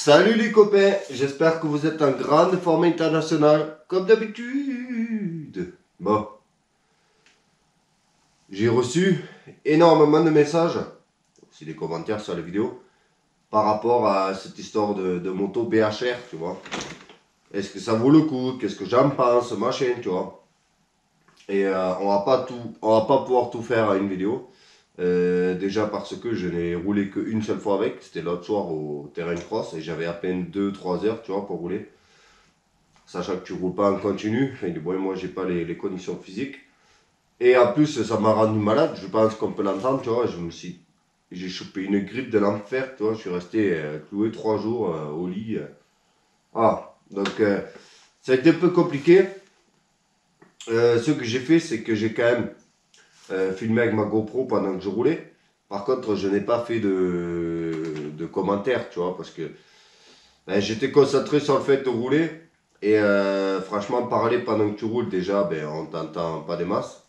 Salut les copains, j'espère que vous êtes en grande forme internationale, comme d'habitude. Bon, j'ai reçu énormément de messages, aussi des commentaires sur la vidéo, par rapport à cette histoire de moto BHR, tu vois. Est-ce que ça vaut le coup? Qu'est-ce que j'en pense, machin, tu vois. Et on va pas pouvoir tout faire à une vidéo. Déjà parce que je n'ai roulé qu'une seule fois avec, c'était l'autre soir au terrain de cross et j'avais à peine 2-3 heures, tu vois, pour rouler. Sachant que tu roules pas en continu, enfin, bon, moi j'ai pas les conditions physiques. Et en plus ça m'a rendu malade, je pense qu'on peut l'entendre, tu vois, j'ai chopé une grippe de l'enfer, tu vois, je suis resté cloué 3 jours au lit. Donc ça a été un peu compliqué. Ce que j'ai fait, c'est que j'ai quand même filmé avec ma GoPro pendant que je roulais. Par contre, je n'ai pas fait de commentaires, tu vois, parce que j'étais concentré sur le fait de rouler. Et franchement, parler pendant que tu roules, déjà, on t'entend pas des masses.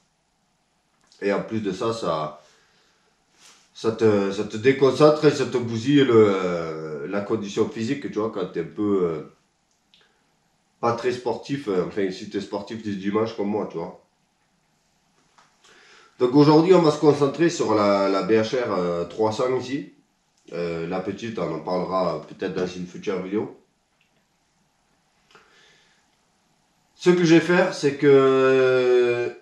Et en plus de ça, ça te déconcentre et ça te bousille la condition physique, tu vois, quand tu es un peu pas très sportif. Enfin, si tu es sportif du dimanche comme moi, tu vois. Donc aujourd'hui, on va se concentrer sur la BHR 300 ici. La petite, on en parlera peut-être dans une future vidéo. Ce que je vais faire, c'est que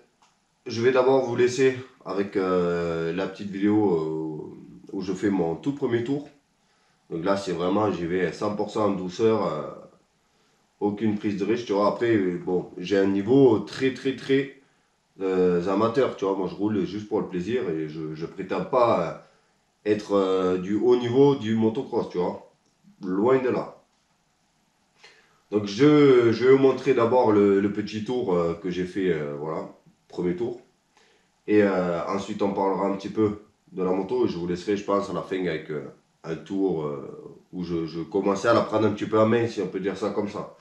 je vais d'abord vous laisser avec la petite vidéo où je fais mon tout premier tour. Donc là, c'est vraiment, j'y vais 100% en douceur, aucune prise de risque, tu vois. Après, bon, j'ai un niveau très amateur, tu vois. Moi, je roule juste pour le plaisir et je prétends pas être du haut niveau du motocross, tu vois. Loin de là. Donc je vais vous montrer d'abord le petit tour que j'ai fait, voilà, premier tour. Et ensuite on parlera un petit peu de la moto et je vous laisserai, je pense, à la fin avec un tour où je commençais à la prendre un petit peu en main, si on peut dire ça comme ça.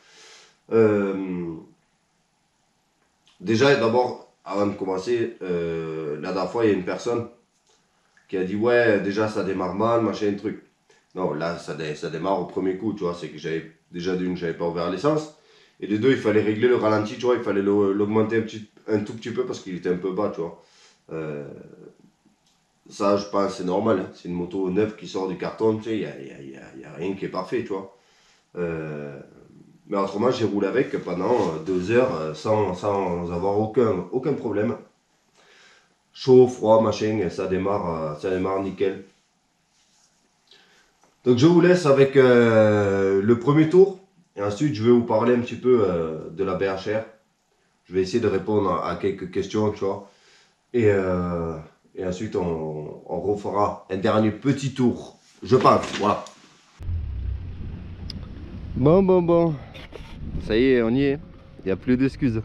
Déjà, d'abord, avant de commencer, la dernière fois, il y a une personne qui a dit ouais, déjà ça démarre mal, machin, truc. Non, là, ça démarre au premier coup, tu vois, c'est que j'avais déjà d'une, j'avais pas ouvert l'essence. Et de deux, il fallait régler le ralenti, tu vois, il fallait l'augmenter un tout petit peu parce qu'il était un peu bas, tu vois. Ça, je pense, c'est normal, hein. C'est une moto neuve qui sort du carton, tu sais, il y a rien qui est parfait, tu vois. Mais autrement, j'ai roulé avec pendant 2 heures sans avoir aucun problème. Chaud, froid, machin, ça démarre nickel. Donc je vous laisse avec le premier tour et ensuite je vais vous parler un petit peu de la BHR. Je vais essayer de répondre à quelques questions, tu vois. Et ensuite on refera un dernier petit tour, je pense, voilà. Bon, ça y est, on y est. Il n'y a plus d'excuses.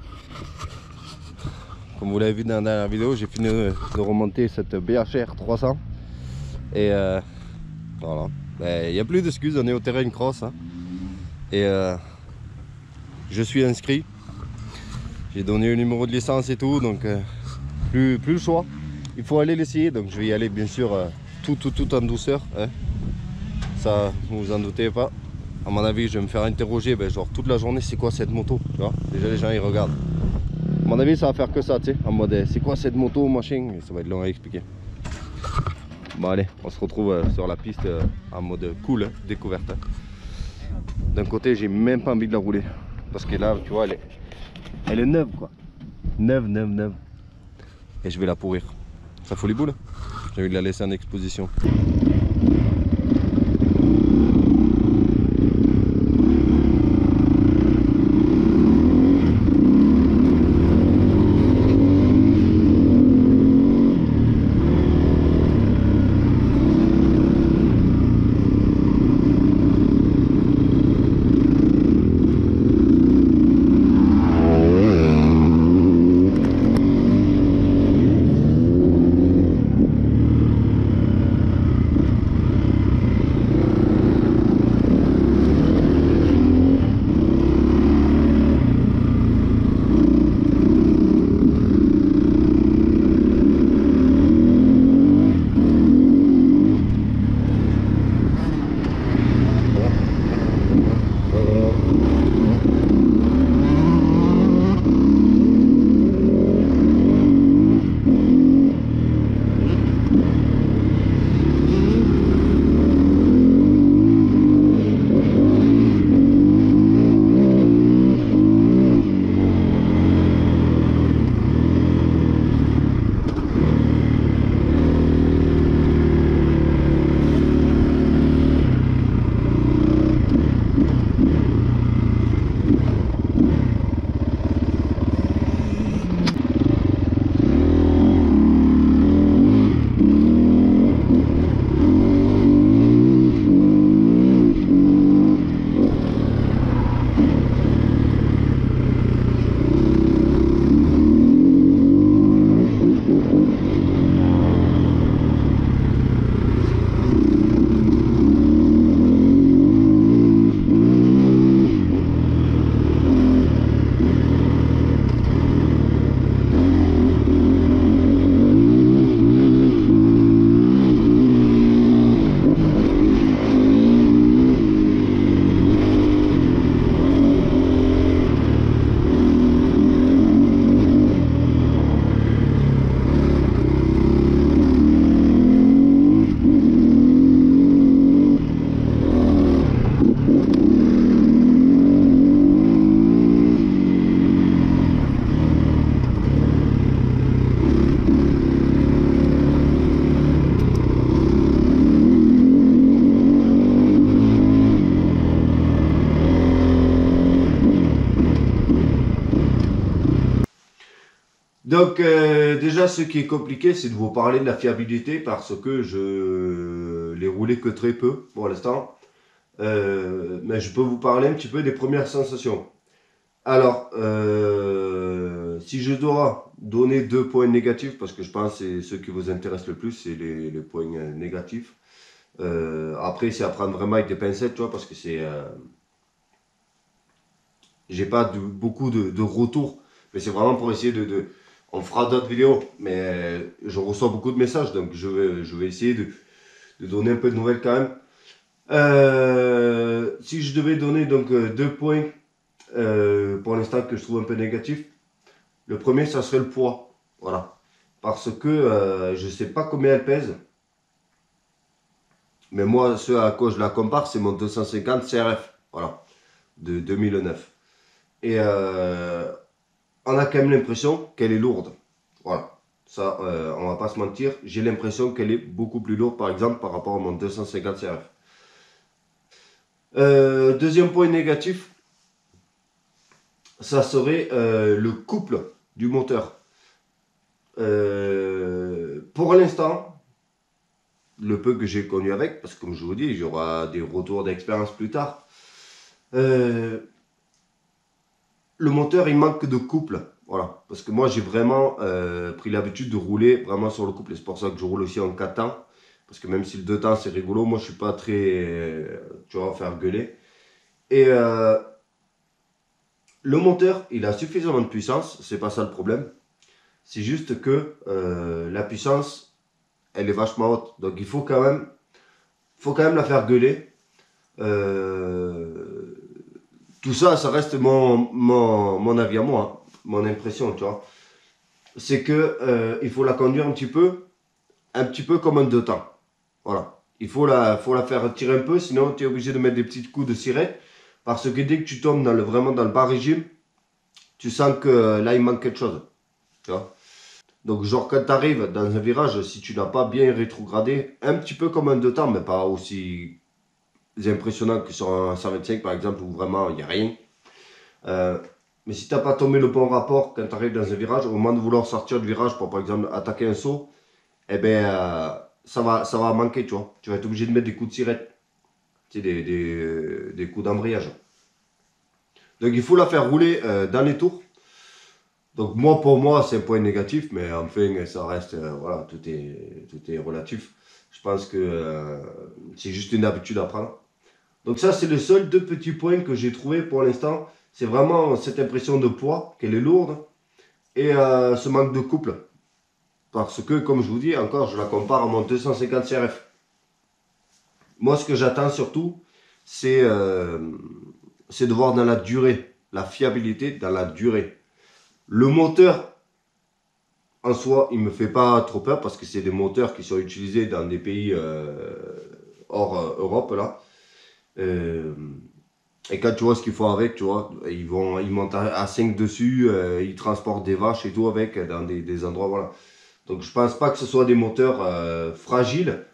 Comme vous l'avez vu dans la dernière vidéo, j'ai fini de remonter cette BHR 300. Et voilà. Il n'y a plus d'excuses, on est au terrain cross. Hein. Et je suis inscrit. J'ai donné le numéro de licence et tout, donc plus le choix. Il faut aller l'essayer, donc je vais y aller bien sûr tout en douceur. Hein. Ça, vous en doutez pas. À mon avis, je vais me faire interroger genre toute la journée, c'est quoi cette moto, tu vois. Déjà les gens ils regardent. À mon avis, ça va faire que ça, tu sais, en mode c'est quoi cette moto, machin, et ça va être long à expliquer. Bon allez, on se retrouve sur la piste en mode cool, hein, découverte. Hein. D'un côté, j'ai même pas envie de la rouler. Parce que là, tu vois, elle est neuve quoi. Neuve. Et je vais la pourrir. Ça fout les boules. J'ai envie de la laisser en exposition. Donc déjà ce qui est compliqué c'est de vous parler de la fiabilité parce que je l'ai roulé que très peu pour l'instant. Mais je peux vous parler un petit peu des premières sensations. Alors, si je dois donner 2 points négatifs, parce que je pense que c'est ceux qui vous intéressent le plus, c'est les points négatifs. Après, c'est à prendre vraiment avec des pincettes, tu vois, parce que c'est... j'ai pas beaucoup de retours, mais c'est vraiment pour essayer on fera d'autres vidéos, mais je reçois beaucoup de messages, donc je vais essayer de donner un peu de nouvelles quand même. Si je devais donner donc 2 points pour l'instant que je trouve un peu négatifs, le premier ça serait le poids, voilà, parce que je sais pas combien elle pèse, mais moi ce à quoi je la compare c'est mon 250 CRF, voilà, de 2009. Et on a quand même l'impression qu'elle est lourde. Voilà. Ça, on va pas se mentir. J'ai l'impression qu'elle est beaucoup plus lourde, par exemple, par rapport à mon 250 CRF. Deuxième point négatif, ça serait le couple du moteur. Pour l'instant, le peu que j'ai connu avec, parce que comme je vous dis, il y aura des retours d'expérience plus tard. Le moteur, il manque de couple. Voilà. Parce que moi, j'ai vraiment pris l'habitude de rouler vraiment sur le couple. Et c'est pour ça que je roule aussi en 4 temps. Parce que même si le 2 temps, c'est rigolo, moi, je suis pas très, tu vois, faire gueuler. Et le moteur, il a suffisamment de puissance. C'est pas ça le problème. C'est juste que la puissance, elle est vachement haute. Donc, faut quand même la faire gueuler. Tout ça, ça reste mon avis à moi, hein, mon impression, tu vois. C'est que il faut la conduire un petit peu comme un 2 temps. Voilà. Faut la faire tirer un peu, sinon tu es obligé de mettre des petits coups de sirette. Parce que dès que tu tombes vraiment dans le bas régime, tu sens que là il manque quelque chose. Tu vois. Donc genre quand tu arrives dans un virage, si tu n'as pas bien rétrogradé, un petit peu comme un 2 temps, mais pas aussi impressionnant que sur un 125 par exemple, où vraiment il n'y a rien. Mais si tu n'as pas tombé le bon rapport quand tu arrives dans un virage, au moment de vouloir sortir du virage pour par exemple attaquer un saut, eh ben ça va manquer, tu vois. Tu vas être obligé de mettre des coups de sirette, tu sais, des coups d'embrayage. Donc il faut la faire rouler dans les tours. Donc moi, pour moi, c'est un point négatif, mais enfin, ça reste, voilà, tout est relatif. Je pense que c'est juste une habitude à prendre. Donc ça, c'est les seuls 2 petits points que j'ai trouvé pour l'instant. C'est vraiment cette impression de poids, qu'elle est lourde, et ce manque de couple. Parce que, comme je vous dis, encore, je la compare à mon 250 CRF. Moi, ce que j'attends surtout, c'est de voir dans la durée, la fiabilité dans la durée. Le moteur, en soi, il ne me fait pas trop peur parce que c'est des moteurs qui sont utilisés dans des pays hors Europe, là. Et quand tu vois ce qu'ils font avec, tu vois, ils montent à 5 dessus, ils transportent des vaches et tout avec dans des endroits, voilà. Donc je pense pas que ce soit des moteurs fragiles.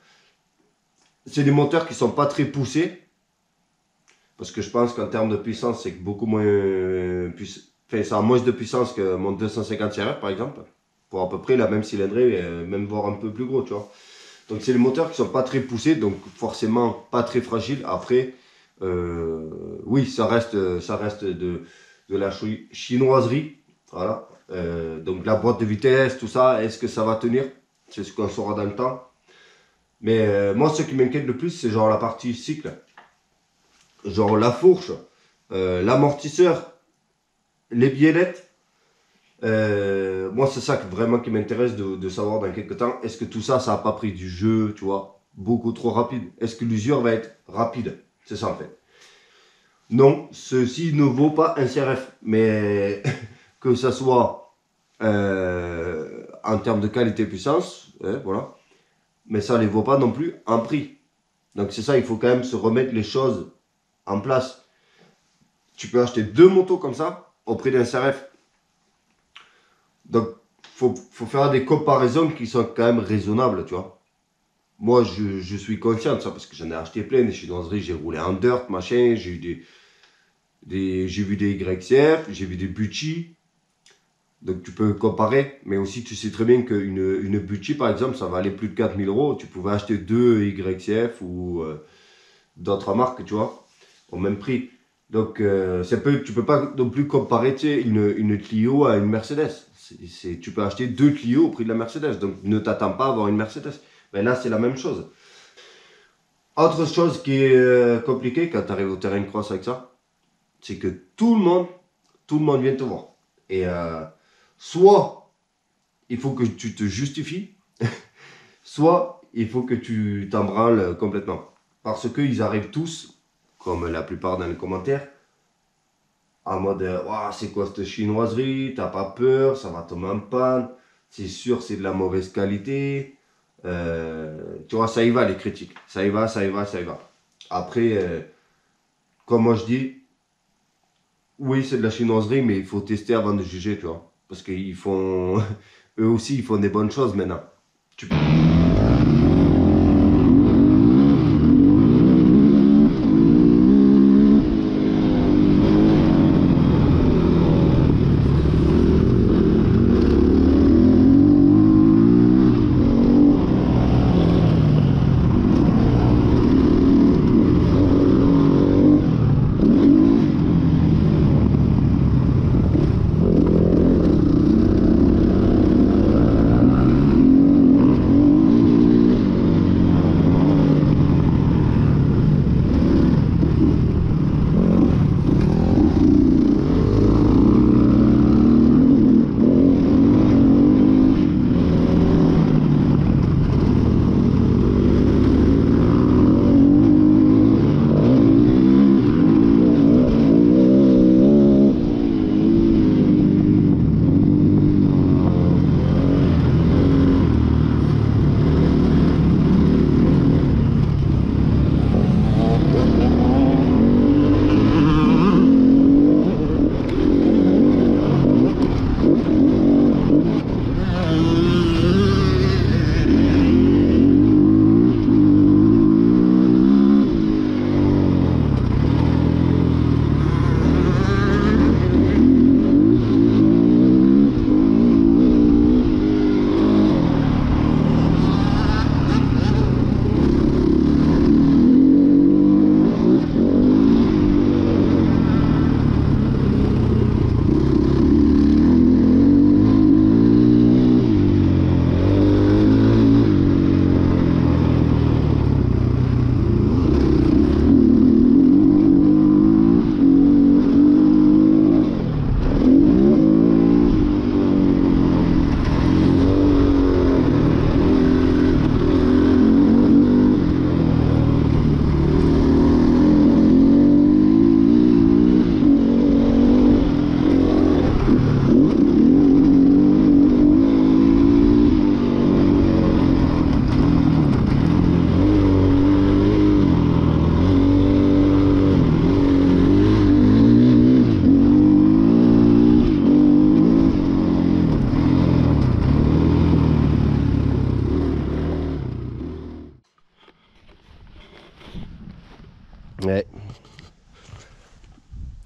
C'est des moteurs qui sont pas très poussés. Parce que je pense qu'en termes de puissance, c'est beaucoup moins enfin, ça a moins de puissance que mon 250 CRF par exemple. Pour à peu près la même cylindrée, même voire un peu plus gros, tu vois. Donc c'est des moteurs qui sont pas très poussés, donc forcément pas très fragiles. Après, oui, ça reste de la chinoiserie. Voilà. Donc la boîte de vitesse, tout ça, est-ce que ça va tenir? C'est ce qu'on saura dans le temps. Mais moi, ce qui m'inquiète le plus, c'est genre la partie cycle. Genre la fourche, l'amortisseur, les biellettes. Moi, c'est ça vraiment qui m'intéresse de savoir dans quelques temps. Est-ce que tout ça, ça n'a pas pris du jeu, tu vois, beaucoup trop rapide? Est-ce que l'usure va être rapide? C'est ça en fait. Non, ceci ne vaut pas un CRF, mais que ça soit en termes de qualité-puissance, voilà, mais ça ne les vaut pas non plus en prix. Donc c'est ça, il faut quand même se remettre les choses en place. Tu peux acheter 2 motos comme ça au prix d'un CRF. Donc faut faire des comparaisons qui sont quand même raisonnables, tu vois. Moi, je suis conscient de ça parce que j'en ai acheté plein des chinoiseries. J'ai roulé en dirt, machin. J'ai eu j'ai vu des YCF, j'ai vu des Bucci. Donc tu peux comparer, mais aussi tu sais très bien qu'une Bucci par exemple, ça va aller plus de 4000 €. Tu pouvais acheter deux YCF ou d'autres marques, tu vois, au même prix. Donc tu peux pas non plus comparer, tu sais, une Clio à une Mercedes. Tu peux acheter deux Clio au prix de la Mercedes, donc ne t'attends pas à avoir une Mercedes. Mais là c'est la même chose. Autre chose qui est compliquée quand tu arrives au terrain de cross avec ça, c'est que tout le monde vient te voir. Et soit il faut que tu te justifies, soit il faut que tu t'en branles complètement. Parce qu'ils arrivent tous, comme la plupart dans les commentaires, en mode oh, c'est quoi cette chinoiserie, t'as pas peur, ça va tomber en panne, c'est sûr c'est de la mauvaise qualité. Tu vois, ça y va les critiques, ça y va, ça y va, ça y va. Après, comme moi je dis, oui c'est de la chinoiserie, mais il faut tester avant de juger, tu vois. Parce qu'ils font, eux aussi ils font des bonnes choses maintenant. Tu... Ouais.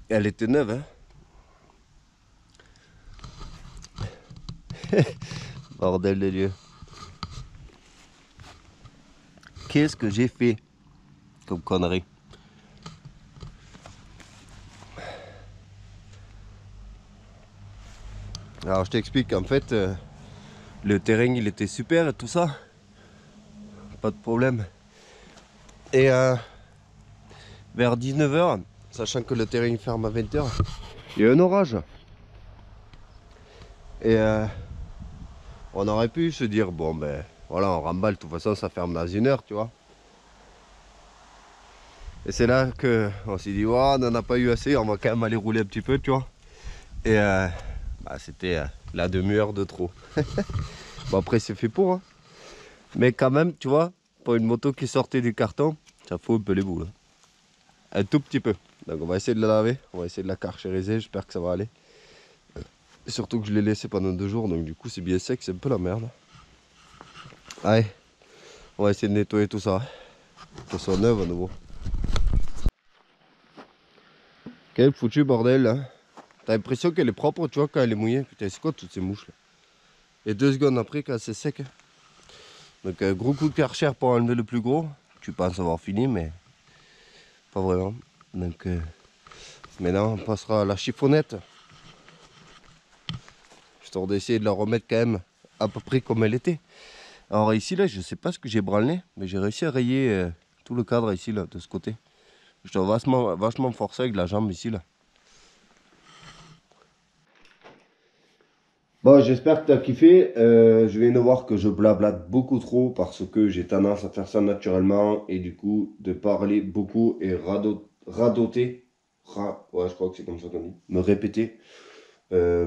Elle était neuve, hein. Bordel de Dieu. Qu'est-ce que j'ai fait comme connerie? Alors je t'explique, en fait, le terrain il était super et tout ça. Pas de problème. Et vers 19 h, sachant que le terrain ferme à 20 h, il y a eu un orage. Et on aurait pu se dire, bon ben voilà, on remballe, de toute façon ça ferme dans 1 heure, tu vois. Et c'est là qu'on s'est dit, oh, on n'en a pas eu assez, on va quand même aller rouler un petit peu, tu vois. Et c'était la demi-heure de trop. Bon après c'est fait pour, hein. Mais quand même, tu vois, pour une moto qui sortait du carton, ça fout un peu les boules, hein. Un tout petit peu. Donc on va essayer de la laver, on va essayer de la carchériser, j'espère que ça va aller. Surtout que je l'ai laissé pendant 2 jours, donc du coup c'est bien sec, c'est un peu la merde. Allez, on va essayer de nettoyer tout ça, que ça soit neuf à nouveau. Quel foutu bordel, hein. T'as l'impression qu'elle est propre, tu vois, quand elle est mouillée. Putain, c'est quoi toutes ces mouches là? Et 2 secondes après, quand c'est sec. Donc, gros coup de Karcher pour enlever le plus gros. Tu penses avoir fini, mais pas vraiment. Donc, maintenant, on passera à la chiffonnette. Histoire d'essayer de la remettre quand même à peu près comme elle était. Alors ici, là, je sais pas ce que j'ai branlé, mais j'ai réussi à rayer tout le cadre ici, là, de ce côté. Je dois vachement forcer avec la jambe ici, là. Bon, j'espère que tu as kiffé. Je viens de voir que je blablate beaucoup trop parce que j'ai tendance à faire ça naturellement et du coup de parler beaucoup et radoter. Ouais, je crois que c'est comme ça qu'on dit. Me répéter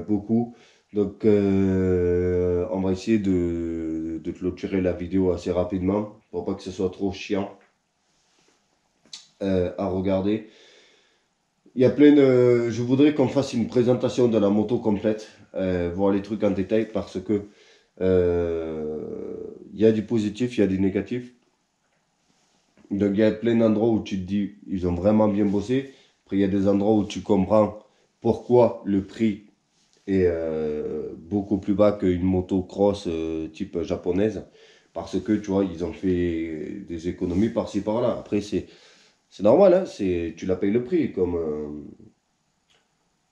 beaucoup. Donc, on va essayer de clôturer la vidéo assez rapidement pour pas que ce soit trop chiant à regarder. Il y a plein de... Je voudrais qu'on fasse une présentation de la moto complète, voir les trucs en détail parce que il y a du positif, il y a du négatif. Donc il y a plein d'endroits où tu te dis, ils ont vraiment bien bossé. Après il y a des endroits où tu comprends pourquoi le prix est beaucoup plus bas qu'une moto cross type japonaise. Parce que tu vois, ils ont fait des économies par-ci par-là. Après c'est normal, hein, tu la payes le prix.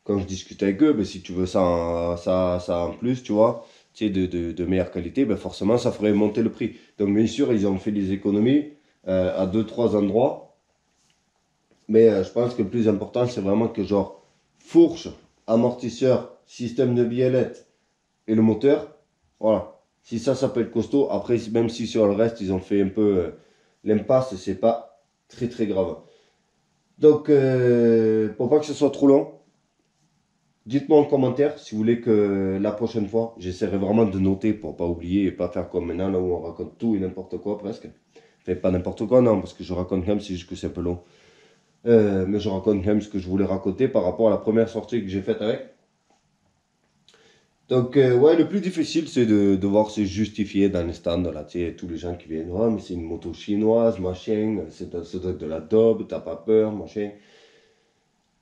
Quand je discute avec eux, ben, si tu veux ça en plus, tu vois, tu sais, de meilleure qualité, ben, forcément, ça ferait monter le prix. Donc, bien sûr, ils ont fait des économies à 2-3 endroits. Mais je pense que le plus important, c'est vraiment que, genre, fourche, amortisseur, système de biellette et le moteur, voilà. Si ça peut être costaud. Après, même si sur le reste, ils ont fait un peu l'impasse, c'est pas très grave. Donc, pour pas que ce soit trop long, dites-moi en commentaire si vous voulez que la prochaine fois, j'essaierai vraiment de noter pour pas oublier et pas faire comme maintenant là où on raconte tout et n'importe quoi presque. Enfin, pas n'importe quoi, non, parce que je raconte quand même, c'est juste que c'est un peu long. Mais je raconte quand même ce que je voulais raconter par rapport à la première sortie que j'ai faite avec. Donc, ouais, le plus difficile, c'est de devoir se justifier dans les stands, là, tu sais, tous les gens qui viennent, oh, mais c'est une moto chinoise, machin, ça doit être de la daube, t'as pas peur, machin.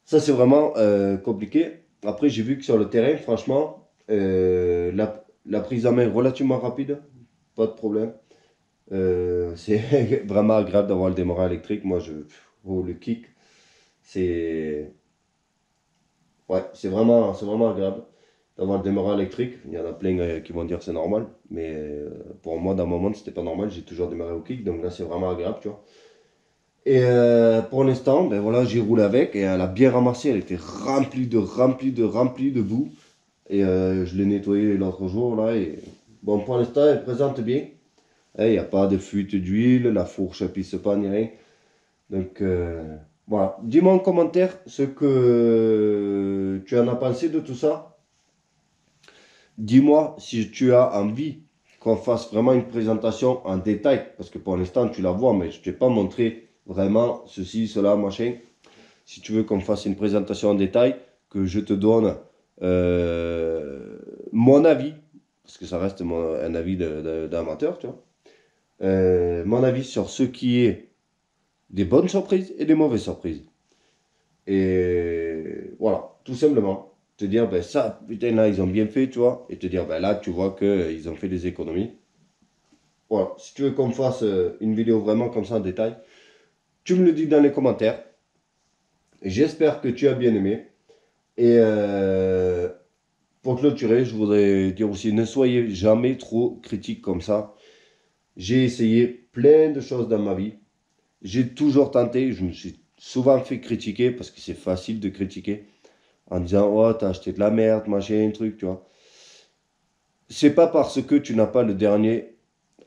Ça, c'est vraiment compliqué. Après, j'ai vu que sur le terrain, franchement, la prise en main est relativement rapide, pas de problème. C'est vraiment agréable d'avoir le démarrage électrique. Moi, le kick, c'est ouais, c'est vraiment agréable d'avoir le démarrage électrique. Il y en a plein qui vont dire que c'est normal, mais pour moi, dans mon monde, c'était pas normal. J'ai toujours démarré au kick, donc là, c'est vraiment agréable, tu vois. Et pour l'instant, ben voilà, j'ai roulé avec et elle a bien ramassé. Elle était remplie de boue. Et je l'ai nettoyé l'autre jour là. Et bon, pour l'instant, elle présente bien. Il n'y a pas de fuite d'huile, la fourche ne pisse pas ni rien. Donc voilà. Dis-moi en commentaire ce que tu en as pensé de tout ça. Dis-moi si tu as envie qu'on fasse vraiment une présentation en détail. Parce que pour l'instant, tu la vois, mais je ne t'ai pas montré vraiment ceci, cela, machin. Si tu veux qu'on fasse une présentation en détail, que je te donne mon avis, parce que ça reste un avis d'amateur, tu vois. Mon avis sur ce qui est des bonnes surprises et des mauvaises surprises. Et voilà, tout simplement. Te dire, ben ça, putain, là, ils ont bien fait, tu vois. Et te dire, ben là, tu vois qu'ils ont fait des économies. Voilà, si tu veux qu'on fasse une vidéo vraiment comme ça en détail, tu me le dis dans les commentaires. J'espère que tu as bien aimé. Et pour clôturer, je voudrais dire aussi, ne soyez jamais trop critique comme ça. J'ai essayé plein de choses dans ma vie. J'ai toujours tenté, je me suis souvent fait critiquer parce que c'est facile de critiquer en disant oh t'as acheté de la merde, machin, truc, tu vois. C'est pas parce que tu n'as pas le dernier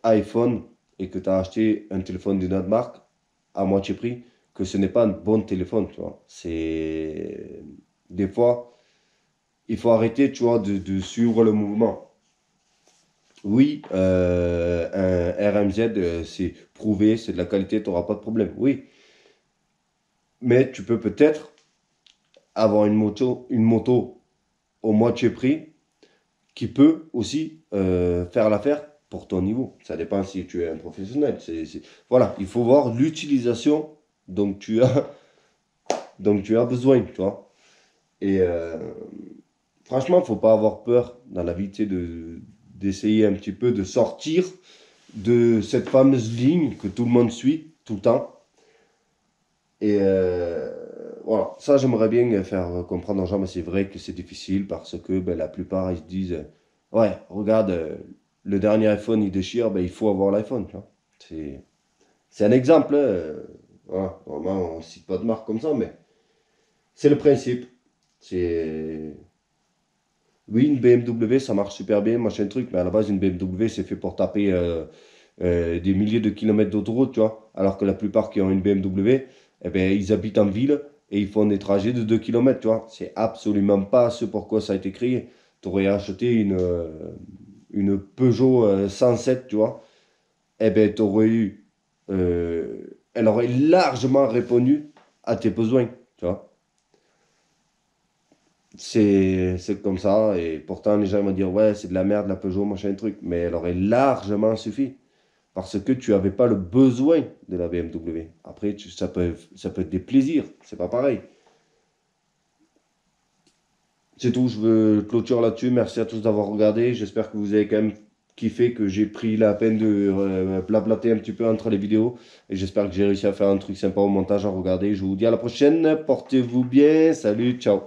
iPhone et que tu as acheté un téléphone d'une autre marque à moitié prix que ce n'est pas un bon téléphone, tu vois. C'est des fois il faut arrêter, tu vois, de suivre le mouvement. Oui, un RMZ, c'est prouvé, c'est de la qualité, tu n'auras pas de problème. Oui, mais tu peux peut-être avoir une moto au moitié prix qui peut aussi faire l'affaire pour ton niveau. Ça dépend si tu es un professionnel. Voilà, il faut voir l'utilisation dont tu as besoin, tu vois. Et franchement, faut pas avoir peur dans la vie, tu sais, d'essayer un petit peu de sortir de cette fameuse ligne que tout le monde suit tout le temps. Et voilà, ça j'aimerais bien faire comprendre aux gens, mais c'est vrai que c'est difficile parce que ben, la plupart ils se disent ouais, regarde, le dernier iPhone il déchire, ben, il faut avoir l'iPhone, tu vois. C'est un exemple, hein, voilà, normalement on ne cite pas de marque comme ça, mais c'est le principe. C'est oui, une BMW ça marche super bien, machin truc, mais à la base une BMW c'est fait pour taper des milliers de kilomètres d'autoroute, tu vois. Alors que la plupart qui ont une BMW, eh ben, ils habitent en ville et ils font des trajets de 2 kilomètres, tu vois. C'est absolument pas ce pourquoi ça a été créé. Tu aurais acheté une Peugeot 107, tu vois. Eh ben, t'aurais eu, elle aurait largement répondu à tes besoins, tu vois. C'est comme ça, et pourtant les gens vont dire, ouais, c'est de la merde, la Peugeot, machin truc, mais elle aurait largement suffi. Parce que tu n'avais pas le besoin de la BMW. Après, ça peut être des plaisirs, c'est pas pareil. C'est tout, je veux clôture là-dessus. Merci à tous d'avoir regardé. J'espère que vous avez quand même kiffé, que j'ai pris la peine de blablater un petit peu entre les vidéos. Et j'espère que j'ai réussi à faire un truc sympa au montage à regarder. Je vous dis à la prochaine. Portez-vous bien. Salut, ciao.